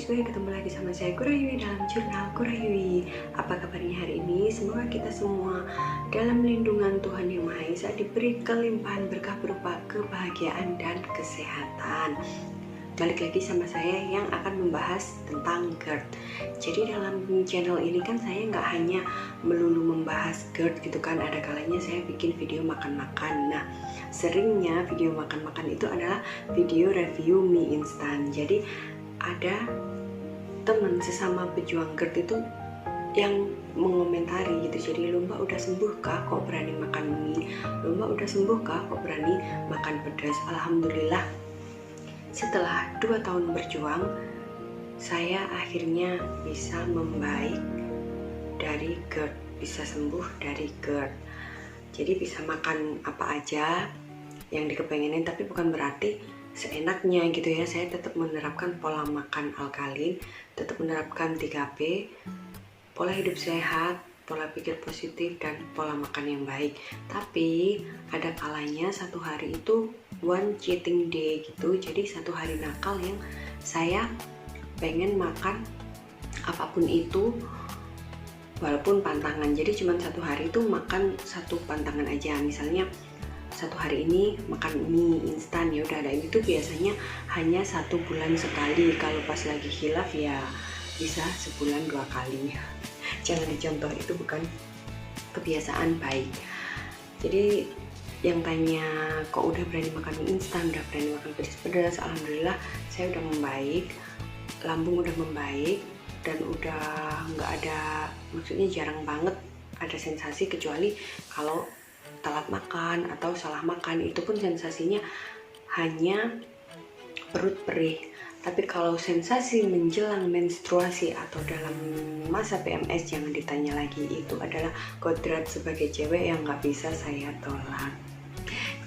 guys, ketemu lagi sama saya Kurayui dalam jurnal Kurayui. Apa kabarnya hari ini? Semoga kita semua dalam lindungan Tuhan Yang Maha Esa diberi kelimpahan berkah berupa kebahagiaan dan kesehatan. Balik lagi sama saya yang akan membahas tentang GERD. Jadi dalam channel ini kan saya nggak hanya melulu membahas GERD gitu kan, ada kalanya saya bikin video makan-makan. Nah, seringnya video makan-makan itu adalah video review mie instan. Jadi ada teman sesama pejuang GERD itu yang mengomentari gitu, jadi lu mbak udah sembuh kah kok berani makan mie, lu mbak udah sembuh kah kok berani makan pedas. Alhamdulillah setelah 2 tahun berjuang, saya akhirnya bisa membaik dari GERD, bisa sembuh dari GERD. Jadi bisa makan apa aja yang dikepengenin, tapi bukan berarti seenaknya gitu ya. Saya tetap menerapkan pola makan alkalin, tetap menerapkan 3P, pola hidup sehat, pola pikir positif, dan pola makan yang baik. Tapi ada kalanya satu hari itu one cheating day gitu, jadi satu hari nakal yang saya pengen makan apapun itu walaupun pantangan. Jadi cuma satu hari itu makan satu pantangan aja, misalnya satu hari ini makan mie instan, ya udah. Dan itu biasanya hanya 1 bulan sekali. Kalau pas lagi khilaf ya bisa sebulan 2 kali. Jangan dicontoh, itu bukan kebiasaan baik. Jadi yang tanya kok udah berani makan mie instan, udah berani makan pedas-pedas, alhamdulillah saya udah membaik, lambung udah membaik, dan udah nggak ada, maksudnya jarang banget ada sensasi, kecuali kalau telat makan atau salah makan, itu pun sensasinya hanya perut perih. Tapi kalau sensasi menjelang menstruasi atau dalam masa PMS, jangan ditanya lagi, itu adalah kodrat sebagai cewek yang nggak bisa saya tolak.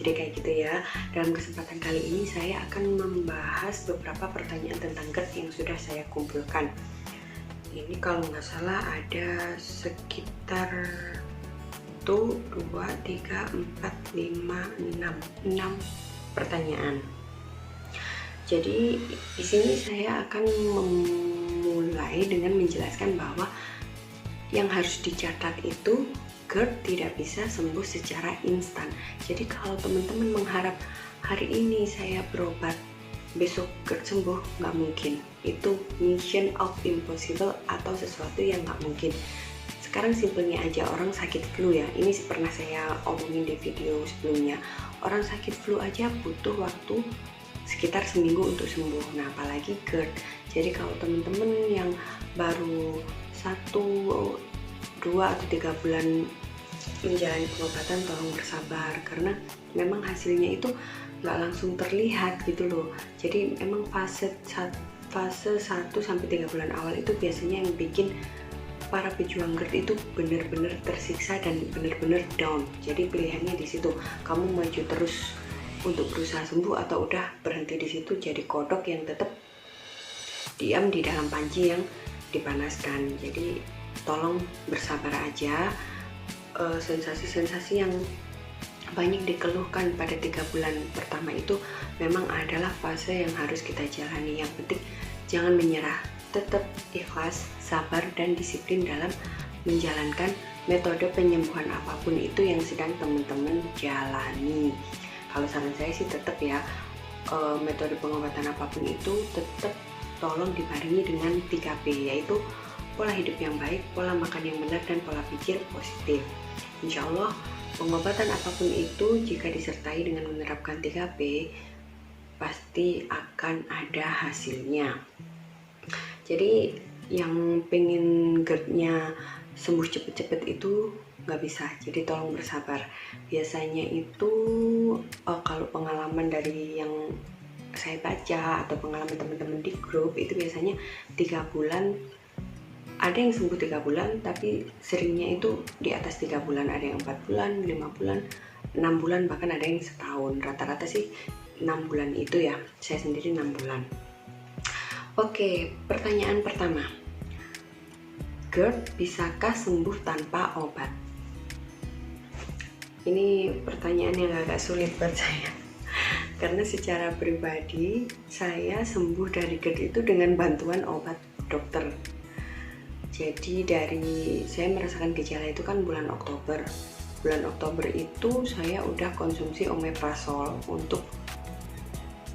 Jadi kayak gitu ya. Dalam kesempatan kali ini saya akan membahas beberapa pertanyaan tentang GERD yang sudah saya kumpulkan. Ini kalau nggak salah ada sekitar 1, 2, 3, 4, 5, 6 pertanyaan. Jadi di sini saya akan memulai dengan menjelaskan bahwa yang harus dicatat itu GERD tidak bisa sembuh secara instan. Jadi kalau teman-teman mengharap hari ini saya berobat, besok GERD sembuh, nggak mungkin. Itu mission of impossible atau sesuatu yang nggak mungkin. Sekarang simpelnya aja, orang sakit flu ya, ini pernah saya omongin di video sebelumnya. Orang sakit flu aja butuh waktu sekitar seminggu untuk sembuh, nah apalagi GERD. Jadi kalau teman-teman yang baru 1, 2, atau 3 bulan menjalani pengobatan, tolong bersabar, karena memang hasilnya itu nggak langsung terlihat gitu loh. Jadi emang fase 1-3 bulan awal itu biasanya yang bikin para pejuang GERD itu benar-benar tersiksa dan benar-benar down. Jadi pilihannya di situ, kamu maju terus untuk berusaha sembuh atau udah berhenti di situ jadi kodok yang tetap diam di dalam panci yang dipanaskan. Jadi tolong bersabar aja. Sensasi-sensasi yang banyak dikeluhkan pada 3 bulan pertama itu memang adalah fase yang harus kita jalani. Yang penting jangan menyerah, tetap ikhlas, sabar, dan disiplin dalam menjalankan metode penyembuhan apapun itu yang sedang teman-teman jalani. Kalau saran saya sih tetap ya, metode pengobatan apapun itu tetap tolong dibarengi dengan 3P, yaitu pola hidup yang baik, pola makan yang benar, dan pola pikir positif. Insya Allah pengobatan apapun itu jika disertai dengan menerapkan 3P pasti akan ada hasilnya. Jadi yang pengen GERD-nya sembuh cepet-cepet itu nggak bisa, jadi tolong bersabar. Biasanya itu kalau pengalaman dari yang saya baca atau pengalaman teman-teman di grup itu biasanya 3 bulan, ada yang sembuh 3 bulan, tapi seringnya itu di atas 3 bulan, ada yang 4 bulan, 5 bulan, 6 bulan, bahkan ada yang setahun. Rata-rata sih 6 bulan itu ya, saya sendiri 6 bulan. Oke, pertanyaan pertama, GERD bisakah sembuh tanpa obat? Ini pertanyaan yang agak sulit buat saya. Karena secara pribadi saya sembuh dari GERD itu dengan bantuan obat dokter. Jadi saya merasakan gejala itu kan bulan Oktober. Bulan Oktober itu saya udah konsumsi omeprazol untuk,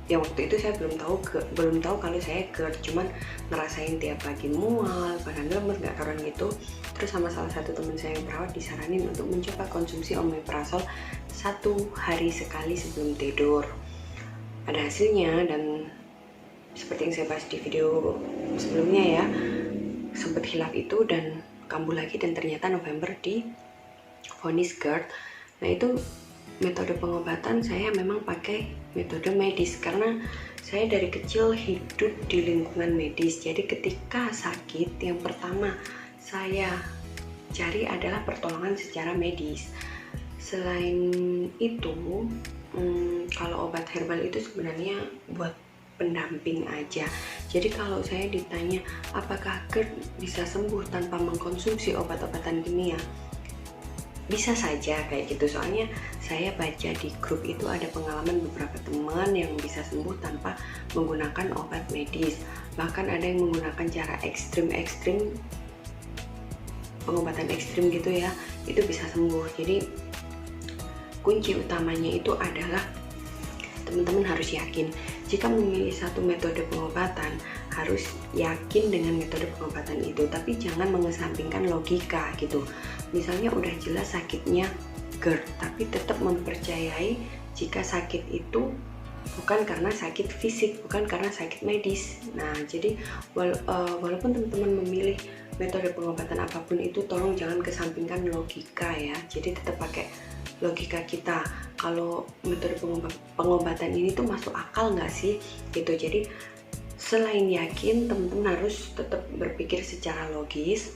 yang waktu itu saya belum tahu kalau saya GERD, cuman ngerasain tiap pagi mual, badan lemes, nggak karuan gitu. Terus sama salah satu teman saya yang perawat disaranin untuk mencoba konsumsi omeprazol 1 hari sekali sebelum tidur. Ada hasilnya, dan seperti yang saya bahas di video sebelumnya ya, sempat hilaf itu dan kambuh lagi, dan ternyata November di vonis GERD. Nah itu metode pengobatan saya memang pakai metode medis karena saya dari kecil hidup di lingkungan medis. Jadi ketika sakit, yang pertama saya cari adalah pertolongan secara medis. Selain itu, kalau obat herbal itu sebenarnya buat pendamping aja. Jadi kalau saya ditanya apakah GERD bisa sembuh tanpa mengkonsumsi obat-obatan kimia, bisa saja kayak gitu. Soalnya saya baca di grup itu ada pengalaman beberapa teman yang bisa sembuh tanpa menggunakan obat medis. Bahkan ada yang menggunakan cara ekstrim, pengobatan ekstrim gitu ya, itu bisa sembuh. Jadi kunci utamanya itu adalah teman-teman harus yakin. Jika memilih satu metode pengobatan, harus yakin dengan metode pengobatan itu, tapi jangan mengesampingkan logika gitu. Misalnya udah jelas sakitnya GERD, tapi tetap mempercayai jika sakit itu bukan karena sakit fisik, bukan karena sakit medis. Nah, jadi walaupun teman-teman memilih metode pengobatan apapun itu, tolong jangan kesampingkan logika ya. Jadi tetap pakai logika kita. Kalau metode pengobatan ini tuh masuk akal nggak sih? Gitu. Jadi selain yakin, teman-teman harus tetap berpikir secara logis,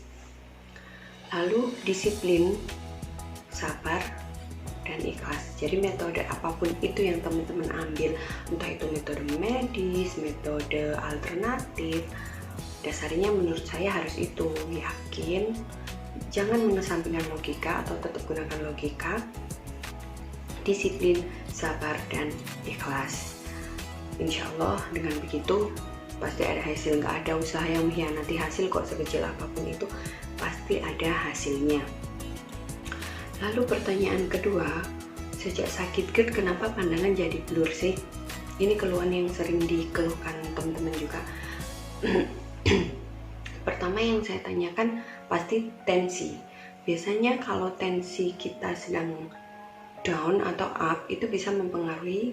lalu disiplin, sabar, dan ikhlas. Jadi metode apapun itu yang teman-teman ambil, entah itu metode medis, metode alternatif, dasarnya menurut saya harus itu yakin, jangan mengesampingkan logika atau tetap gunakan logika, disiplin, sabar, dan ikhlas. Insya Allah dengan begitu pasti ada hasil. Nggak ada usaha yang mengkhianati hasil kok, sekecil apapun itu pasti ada hasilnya. Lalu pertanyaan kedua, sejak sakit GERD kenapa pandangan jadi blur sih? Ini keluhan yang sering dikeluhkan teman-teman juga. Pertama yang saya tanyakan pasti tensi. Biasanya kalau tensi kita sedang down atau up itu bisa mempengaruhi,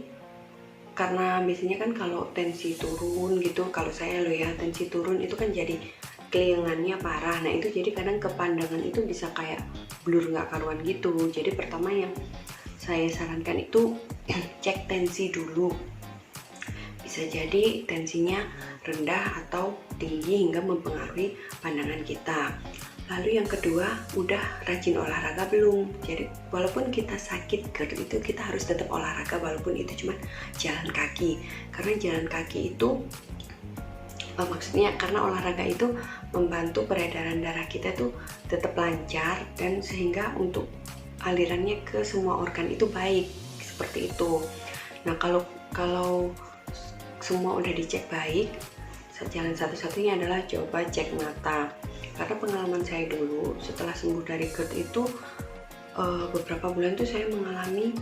karena biasanya kan kalau tensi turun gitu, kalau saya tensi turun itu kan jadi keliengannya parah. Nah itu jadi kadang kepandangan itu bisa kayak blur nggak karuan gitu. Jadi pertama yang saya sarankan itu cek tensi dulu. Bisa jadi tensinya rendah atau tinggi hingga mempengaruhi pandangan kita. Lalu yang kedua, udah rajin olahraga belum? Jadi walaupun kita sakit GERD itu kita harus tetap olahraga, walaupun itu cuma jalan kaki. Karena jalan kaki itu maksudnya karena olahraga itu membantu peredaran darah kita tuh tetap lancar, dan sehingga untuk alirannya ke semua organ itu baik, seperti itu. Nah kalau semua udah dicek baik, jalan satu-satunya adalah coba cek mata. Karena pengalaman saya dulu setelah sembuh dari GERD itu beberapa bulan tuh saya mengalami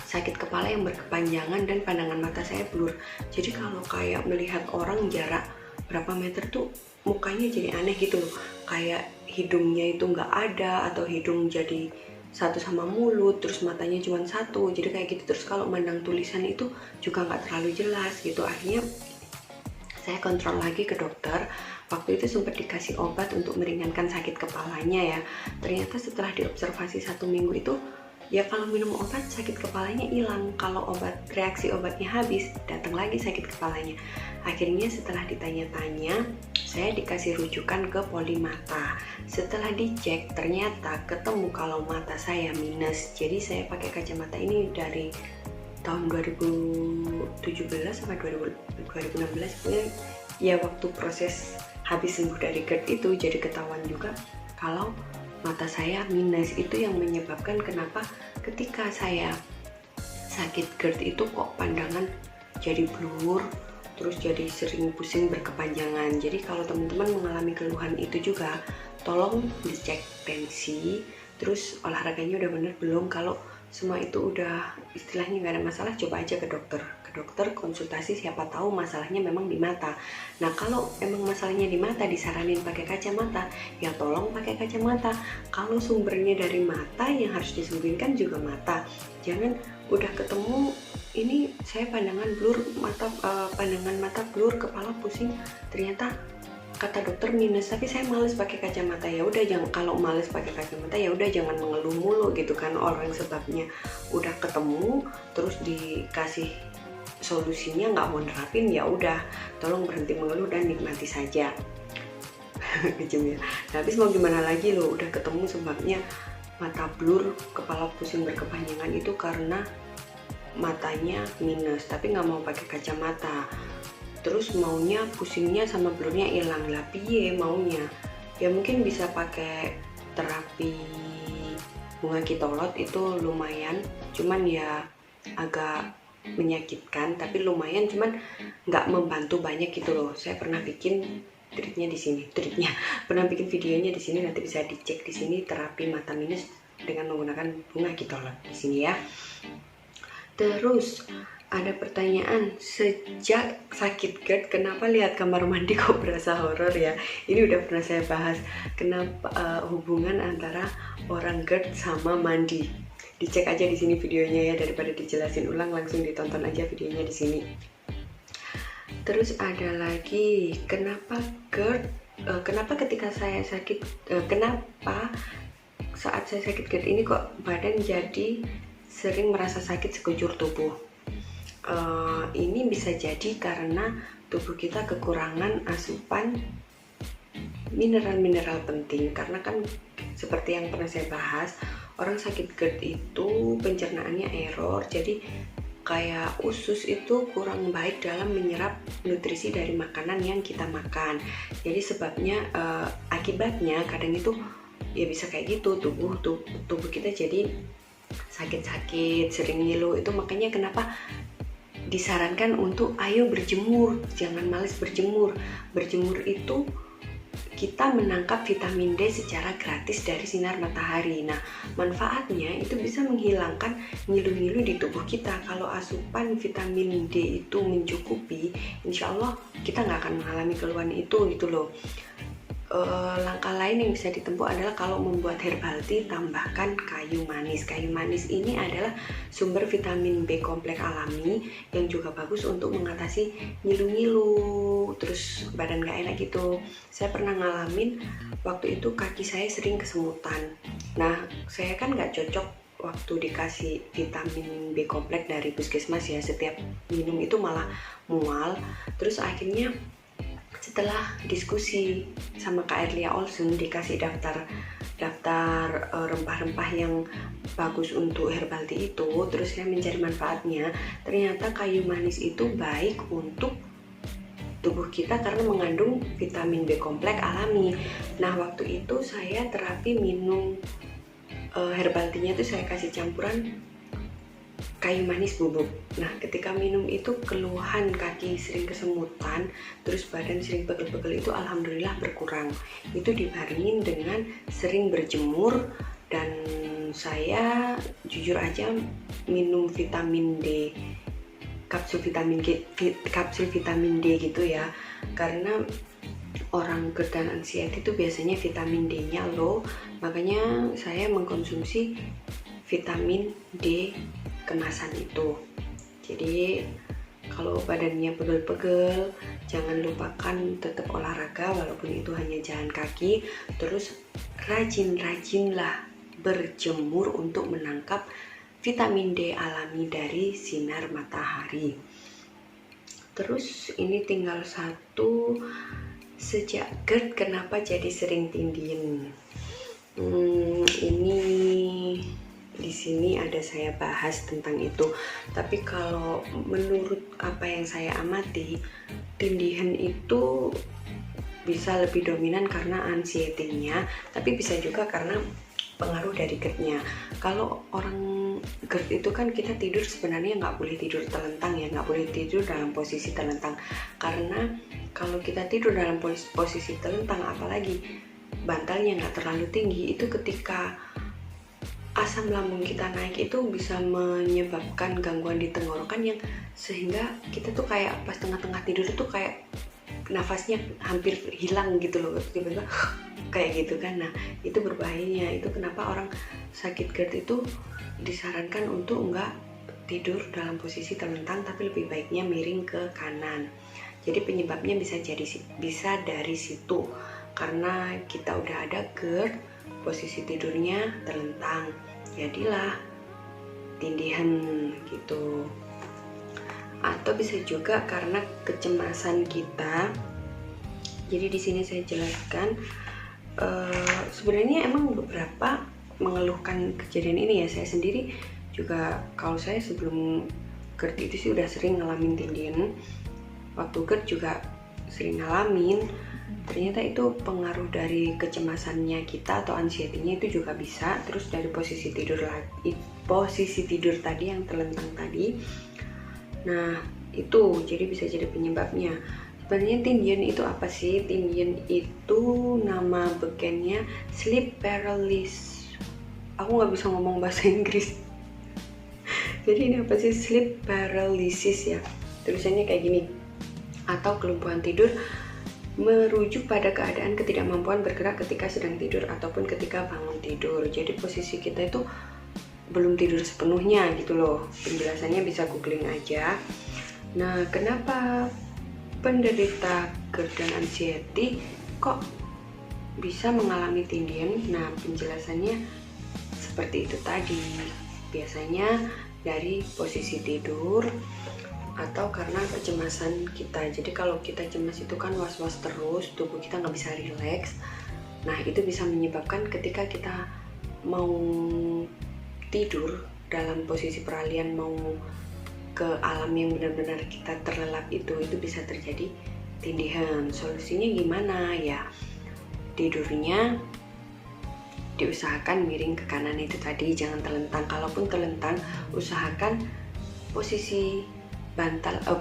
sakit kepala yang berkepanjangan dan pandangan mata saya blur. Jadi kalau kayak melihat orang jarak berapa meter tuh mukanya jadi aneh gitu loh, kayak hidungnya itu nggak ada, atau hidung jadi satu sama mulut, terus matanya cuma satu, jadi kayak gitu. Terus kalau mandang tulisan itu juga nggak terlalu jelas gitu. Akhirnya saya kontrol lagi ke dokter. Waktu itu sempat dikasih obat untuk meringankan sakit kepalanya ya. Ternyata setelah diobservasi 1 minggu itu, ya kalau minum obat sakit kepalanya hilang. Kalau reaksi obatnya habis, datang lagi sakit kepalanya. Akhirnya setelah ditanya-tanya, saya dikasih rujukan ke poli mata. Setelah dicek, ternyata ketemu kalau mata saya minus. Jadi saya pakai kacamata ini dari tahun 2017 sampai 2016, ya waktu proses habis sembuh dari GERD itu jadi ketahuan juga kalau mata saya minus. Itu yang menyebabkan kenapa ketika saya sakit GERD itu kok pandangan jadi blur, terus jadi sering pusing berkepanjangan. Jadi kalau teman-teman mengalami keluhan itu juga, tolong dicek tensi, terus olahraganya udah bener belum. Kalau semua itu udah istilahnya nggak ada masalah, coba aja ke dokter konsultasi, siapa tahu masalahnya memang di mata. Nah kalau emang masalahnya di mata, disaranin pakai kacamata, ya tolong pakai kacamata. Kalau sumbernya dari mata, yang harus disembuhkan juga mata. Jangan udah ketemu ini saya pandangan blur mata, pandangan mata blur, kepala pusing, ternyata kata dokter minus, tapi saya males pakai kacamata. Ya udah, jangan, kalau males pakai kacamata ya udah jangan mengeluh mulu gitu kan. Orang sebabnya udah ketemu terus dikasih solusinya nggak mau nerapin, ya udah tolong berhenti mengeluh dan nikmati saja. Kejem ya. Nah, habis mau gimana lagi loh, udah ketemu sebabnya mata blur, kepala pusing berkepanjangan itu karena matanya minus, tapi nggak mau pakai kacamata. Terus maunya pusingnya sama blurnya hilang, lah piye maunya? Ya mungkin bisa pakai terapi bunga kitolot, itu lumayan, cuman ya agak menyakitkan, tapi lumayan, cuman nggak membantu banyak gitu loh. Saya pernah bikin triknya di sini, pernah bikin videonya di sini, nanti bisa dicek di sini, terapi mata minus dengan menggunakan bunga kitolot di sini ya. Terus ada pertanyaan, sejak sakit GERD kenapa lihat kamar mandi kok berasa horor ya? Ini udah pernah saya bahas, kenapa hubungan antara orang GERD sama mandi. Dicek aja di sini videonya ya, daripada dijelasin ulang, langsung ditonton aja videonya di sini. Terus ada lagi, kenapa GERD, kenapa ketika saya sakit, kenapa saat saya sakit GERD ini kok badan jadi sering merasa sakit sekujur tubuh? Ini bisa jadi karena tubuh kita kekurangan asupan mineral-mineral penting, karena kan seperti yang pernah saya bahas, orang sakit GERD itu pencernaannya error, jadi kayak usus itu kurang baik dalam menyerap nutrisi dari makanan yang kita makan. Jadi sebabnya, akibatnya kadang itu ya bisa kayak gitu, tubuh kita jadi sakit-sakit, sering ngilu. Itu makanya kenapa disarankan untuk ayo berjemur, jangan males berjemur. Berjemur itu kita menangkap vitamin D secara gratis dari sinar matahari. Nah, manfaatnya itu bisa menghilangkan ngilu-ngilu di tubuh kita. Kalau asupan vitamin D itu mencukupi, insya Allah kita nggak akan mengalami keluhan itu gitu loh. Langkah lain yang bisa ditempuh adalah kalau membuat herbal tea, tambahkan kayu manis. Kayu manis ini adalah sumber vitamin B kompleks alami yang juga bagus untuk mengatasi ngilu-ngilu, terus badan gak enak gitu. Saya pernah ngalamin waktu itu kaki saya sering kesemutan. Nah, saya kan gak cocok waktu dikasih vitamin B kompleks dari puskesmas ya, setiap minum itu malah mual. Terus akhirnya setelah diskusi sama Kak Erlia Olsen, dikasih daftar rempah-rempah yang bagus untuk herbal tea itu, terus saya mencari manfaatnya. Ternyata kayu manis itu baik untuk tubuh kita karena mengandung vitamin B kompleks alami. Nah, waktu itu saya terapi minum herbal tea-nya itu saya kasih campuran kayu manis bubuk. Nah, ketika minum itu keluhan kaki sering kesemutan, terus badan sering pegel-pegel itu alhamdulillah berkurang. Itu dibarengin dengan sering berjemur, dan saya jujur aja minum vitamin D, kapsul vitamin D gitu ya. Karena orang GERD dan anxiety itu biasanya vitamin D-nya low, makanya saya mengkonsumsi vitamin D kemasan itu. Jadi kalau badannya pegel-pegel, jangan lupakan tetap olahraga walaupun itu hanya jalan kaki. Terus rajin-rajinlah berjemur untuk menangkap vitamin D alami dari sinar matahari. Terus ini tinggal satu, sejak GERD kenapa jadi sering tindih? Ini di sini ada saya bahas tentang itu. Tapi kalau menurut apa yang saya amati, tindihan itu bisa lebih dominan karena anxiety-nya, tapi bisa juga karena pengaruh dari GERD-nya. Kalau orang GERD itu kan kita tidur sebenarnya nggak boleh tidur telentang ya, nggak boleh tidur dalam posisi telentang, karena kalau kita tidur dalam posisi telentang, apalagi bantalnya nggak terlalu tinggi, itu ketika asam lambung kita naik itu bisa menyebabkan gangguan di tenggorokan yang sehingga kita tuh kayak pas tengah-tengah tidur tuh kayak nafasnya hampir hilang gitu loh, tiba-tiba kayak gitu kan. Nah itu berbahayanya, itu kenapa orang sakit GERD itu disarankan untuk enggak tidur dalam posisi telentang, tapi lebih baiknya miring ke kanan. Jadi penyebabnya bisa dari situ, karena kita udah ada GERD, posisi tidurnya telentang, jadilah tindihan gitu. Atau bisa juga karena kecemasan kita. Jadi di sini saya jelaskan, sebenarnya emang beberapa mengeluhkan kejadian ini ya. Saya sendiri juga, kalau saya sebelum GERD itu sih udah sering ngalamin tindihan. Waktu GERD juga sering ngalamin. Ternyata itu pengaruh dari kecemasannya kita atau anxiety-nya itu juga bisa. Terus dari posisi tidur tadi yang telentang tadi. Nah itu jadi bisa jadi penyebabnya. Sebenarnya tindihan itu apa sih? Tindihan itu nama bekennya sleep paralysis. Aku nggak bisa ngomong bahasa Inggris. Jadi ini apa sih? Sleep paralysis ya. Tulisannya kayak gini. Atau kelumpuhan tidur, merujuk pada keadaan ketidakmampuan bergerak ketika sedang tidur ataupun ketika bangun tidur. Jadi posisi kita itu belum tidur sepenuhnya gitu loh. Penjelasannya bisa googling aja. Nah kenapa penderita GERD dan anxiety kok bisa mengalami tindihan? Nah penjelasannya seperti itu tadi. Biasanya dari posisi tidur atau karena kecemasan kita. Jadi kalau kita cemas itu kan was-was terus, tubuh kita nggak bisa rileks. Nah itu bisa menyebabkan ketika kita mau tidur dalam posisi peralihan, mau ke alam yang benar-benar kita terlelap, itu bisa terjadi tindihan. Solusinya gimana ya? Tidurnya diusahakan miring ke kanan itu tadi, jangan telentang. Kalaupun telentang, usahakan posisi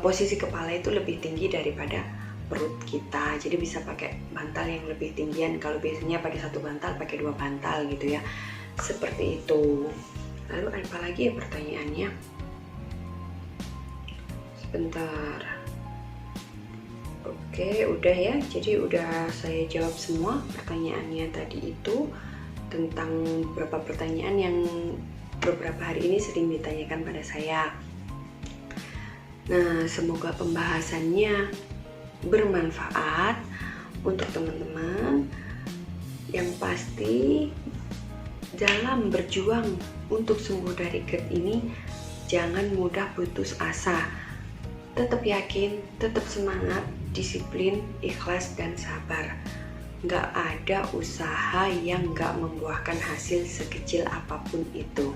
posisi kepala itu lebih tinggi daripada perut kita. Jadi bisa pakai bantal yang lebih tinggian. Kalau biasanya pakai satu bantal, pakai 2 bantal gitu ya. Seperti itu. Lalu apa lagi ya pertanyaannya? Sebentar. Oke, udah ya. Jadi udah saya jawab semua pertanyaannya tadi itu, tentang beberapa pertanyaan yang beberapa hari ini sering ditanyakan pada saya. Nah, semoga pembahasannya bermanfaat untuk teman-teman. Yang pasti dalam berjuang untuk sembuh dari GERD ini, jangan mudah putus asa. Tetap yakin, tetap semangat, disiplin, ikhlas, dan sabar. Nggak ada usaha yang nggak membuahkan hasil sekecil apapun itu.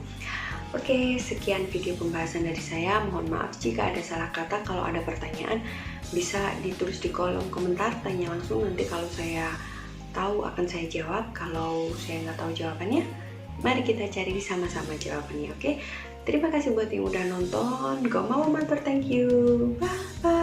Oke, sekian video pembahasan dari saya. Mohon maaf jika ada salah kata. Kalau ada pertanyaan bisa ditulis di kolom komentar, tanya langsung. Nanti kalau saya tahu akan saya jawab. Kalau saya nggak tahu jawabannya, mari kita cari sama-sama jawabannya. Oke, terima kasih buat yang udah nonton. Go Mama Mantor, thank you. Bye bye.